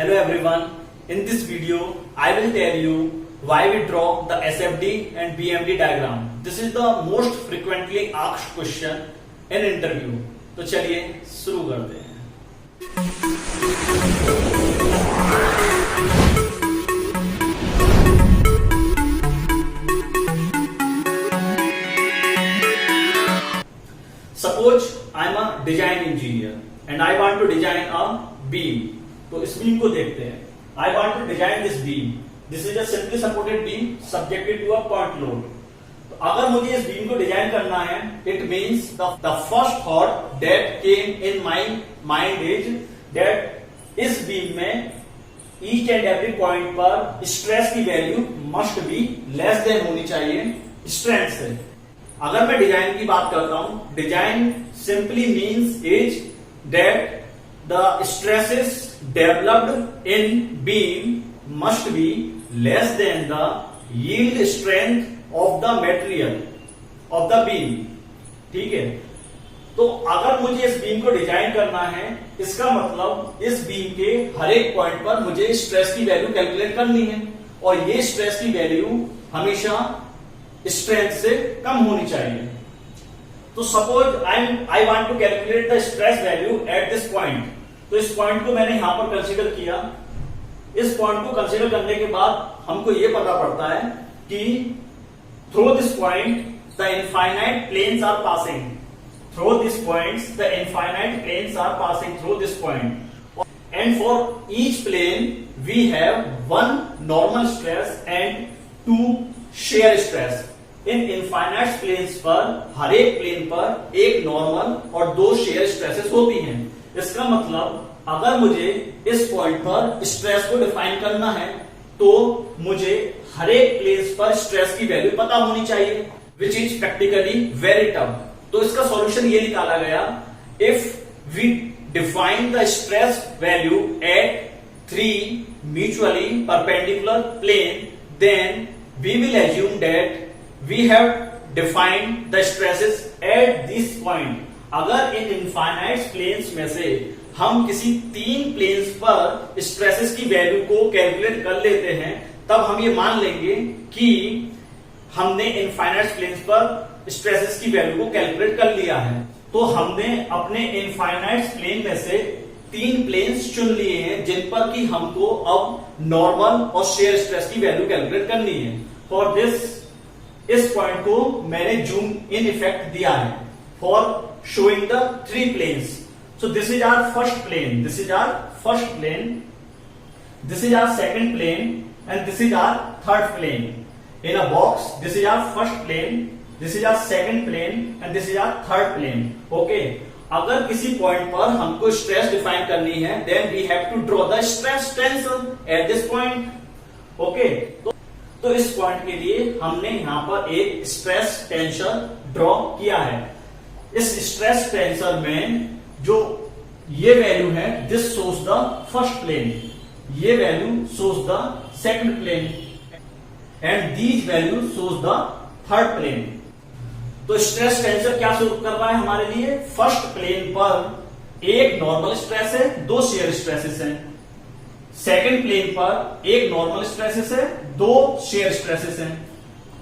Hello everyone. In this video, I will tell you why we draw the SFD and BMD diagram. This is the most frequently asked question in interview. तो चलिए शुरू करते हैं. Suppose I am a design engineer and I want to design a beam. तो इस beam को देखते हैं. I want to design this beam. This is a simply supported beam subjected to a point load. तो अगर मुझे इस beam को डिजाइन करना है, it means the first thought that came in my mind is that इस beam में each and every point पर स्ट्रेस की value must be less than होनी चाहिए स्ट्रेंथ से. अगर मैं डिजाइन की बात करता हूं, design simply means is that the stresses developed in beam must be less than the yield strength of the material of the beam. ठीक है. तो अगर मुझे इस बीम को डिजाइन करना है, इसका मतलब इस बीम के हर एक पॉइंट पर मुझे स्ट्रेस की वैल्यू कैलकुलेट करनी है और ये स्ट्रेस की वैल्यू हमेशा स्ट्रेंथ से कम होनी चाहिए. तो suppose I want to calculate the stress value at this point. तो इस पॉइंट को मैंने यहां पर कंसीडर किया. इस पॉइंट को कंसीडर करने के बाद हमको यह पता पड़ता है कि through this point the infinite planes are passing. Through this points the infinite planes are passing through this point. And for each plane we have one normal stress and two shear stress. In infinite planes पर हर एक plane पर एक normal और दो shear stresses होती हैं. इसका मतलब अगर मुझे इस पॉइंट पर स्ट्रेस को डिफाइन करना है तो मुझे हर एक प्लेन्स पर स्ट्रेस की वैल्यू पता होनी चाहिए, which is practically very tough. तो इसका सॉल्यूशन ये निकाला गया. If we define the stress value at three mutually perpendicular plane, then we will assume that we have defined the stresses at this point. अगर इन infinite planes में से हम किसी तीन प्लेन्स पर स्ट्रेसेस की वैल्यू को कैलकुलेट कर लेते हैं, तब हम ये मान लेंगे कि हमने इनफाइनाइट प्लेन्स पर स्ट्रेसेस की वैल्यू को कैलकुलेट कर लिया है. तो हमने अपने इनफाइनाइट प्लेन में से तीन प्लेन्स चुन लिए हैं जिन पर कि हमको अब नॉर्मल और शेयर स्ट्रेस की वैल्यू कैलकुलेट करनी है. फॉर दिस इस पॉइंट को मैंने जूम इन इफेक्ट दिया है for showing the three planes. So this is our first plane, this is our first plane, this is our second plane and this is our third plane. In a box this is our first plane, this is our second plane and this is our third plane. Okay. अगर किसी point पर हमको stress define करनी है, then we have to draw the stress tensor at this point. Okay. तो इस point के लिए हमने यहां पर एक स्ट्रेस टेंसर ड्रॉ किया है. इस स्ट्रेस टेंसर में जो ये वैल्यू है, this shows the first plane, ये value shows the second plane and these value shows the third plane. तो स्ट्रेस टेंसर क्या शो कर रहा है हमारे लिए? फर्स्ट प्लेन पर एक नॉर्मल स्ट्रेस है, दो शेयर स्ट्रेसेस हैं. सेकंड प्लेन पर एक नॉर्मल स्ट्रेसेस है, दो शेयर स्ट्रेसेस हैं.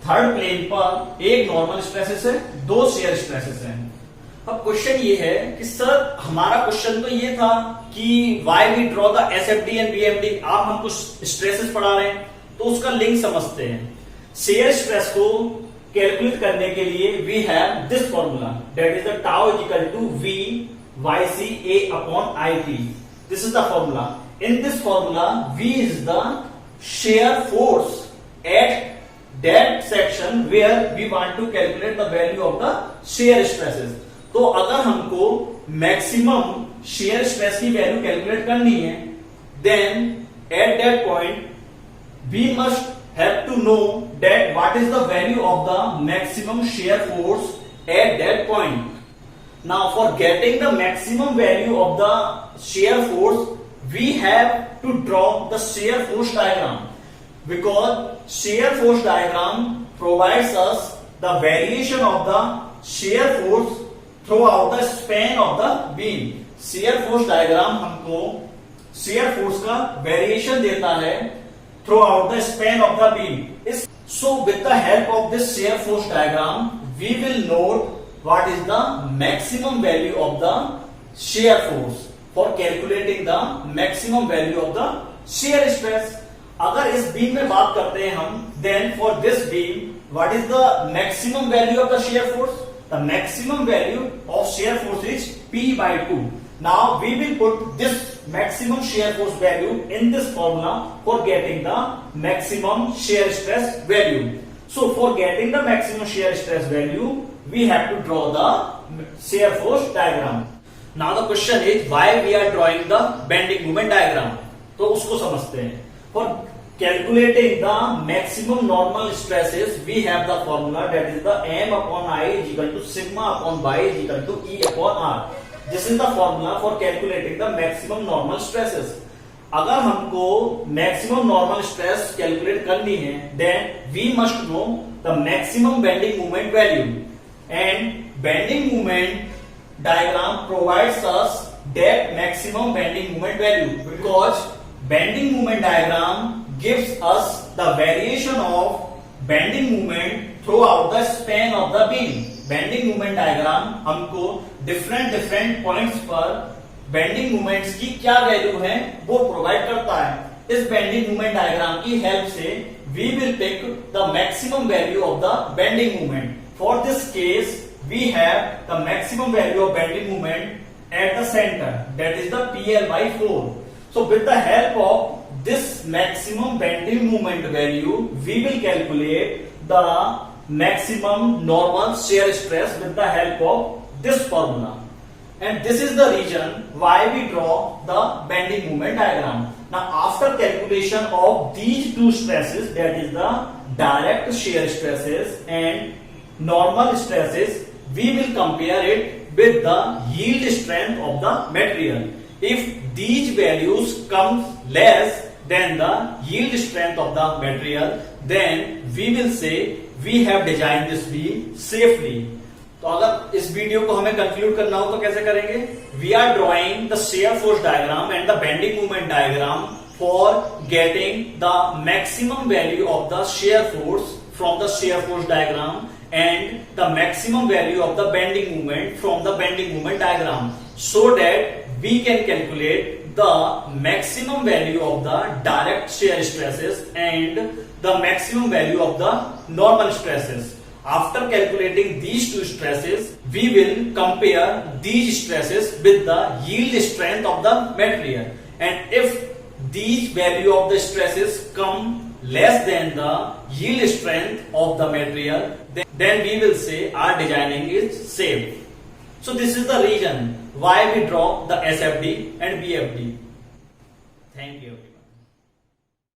थर्ड प्लेन पर एक नॉर्मल स्ट्रेसेस है, दो शेयर स्ट्रेसेस हैं. अब क्वेश्चन ये है कि सर हमारा क्वेश्चन तो ये था कि why we draw the SFD and BMD. आप हमको स्ट्रेसेस पढ़ा रहे हैं तो उसका लिंक समझते हैं. शेयर स्ट्रेस को कैलकुलेट करने के लिए we have this formula, that is the tau is equal to V Y C A upon I T. This is the formula. In this formula V is the shear force at that section where we want to calculate the value of the shear stresses. तो अगर हमको maximum shear stress की value calculate करनी है, then at that point we must have to know that what is the value of the maximum shear force at that point. Now for getting the maximum value of the shear force, we have to draw the shear force diagram, because shear force diagram provides us the variation of the shear force throughout the span of the beam. shear force diagram हमको shear force का variation देता है throughout the span of the beam. So with the help of this shear force diagram, we will note what is the maximum value of the shear force for calculating the maximum value of the shear stress. अगर इस beam में बात करते हैं हम, then for this beam, what is the maximum value of the shear force? The maximum value of shear force is P by 2. Now we will put this maximum shear force value in this formula for getting the maximum shear stress value. So for getting the maximum shear stress value, we have to draw the shear force diagram. Now the question is why we are drawing the bending moment diagram. तो उसको समझते हैं. For calculating the maximum normal stresses, we have the formula that is the M upon I is equal to sigma upon y is equal to E upon R. This is the formula for calculating the maximum normal stresses. अगर हमको maximum normal stress calculate करनी है, then we must know the maximum bending moment value. And bending moment diagram provides us that maximum bending moment value because bending moment diagram gives us the variation of bending moment throughout the span of the beam. Bending moment diagram हमको different points पर bending moments की क्या value है वो provide करता है. इस bending moment diagram की हेल्प से we will pick the maximum value of the bending moment. For this case, we have the maximum value of bending moment at the center, that is the PL by 4. So with the help of this maximum bending moment value, we will calculate the maximum normal shear stress with the help of this formula. And this is the reason why we draw the bending moment diagram. Now after calculation of these two stresses, that is the direct shear stresses and normal stresses, we will compare it with the yield strength of the material. If these values come less than the yield strength of the material, then we will say we have designed this beam safely. तो अगर इस video को हमें conclude करना हो तो कैसे करेंगे? We are drawing the shear force diagram and the bending moment diagram for getting the maximum value of the shear force from the shear force diagram and the maximum value of the bending moment from the bending moment diagram, so that we can calculate the maximum value of the direct shear stresses and the maximum value of the normal stresses. After calculating these two stresses, we will compare these stresses with the yield strength of the material. And if these value of the stresses come less than the yield strength of the material, then we will say our designing is safe. So this is the reason why we draw the SFD and BFD. Thank you.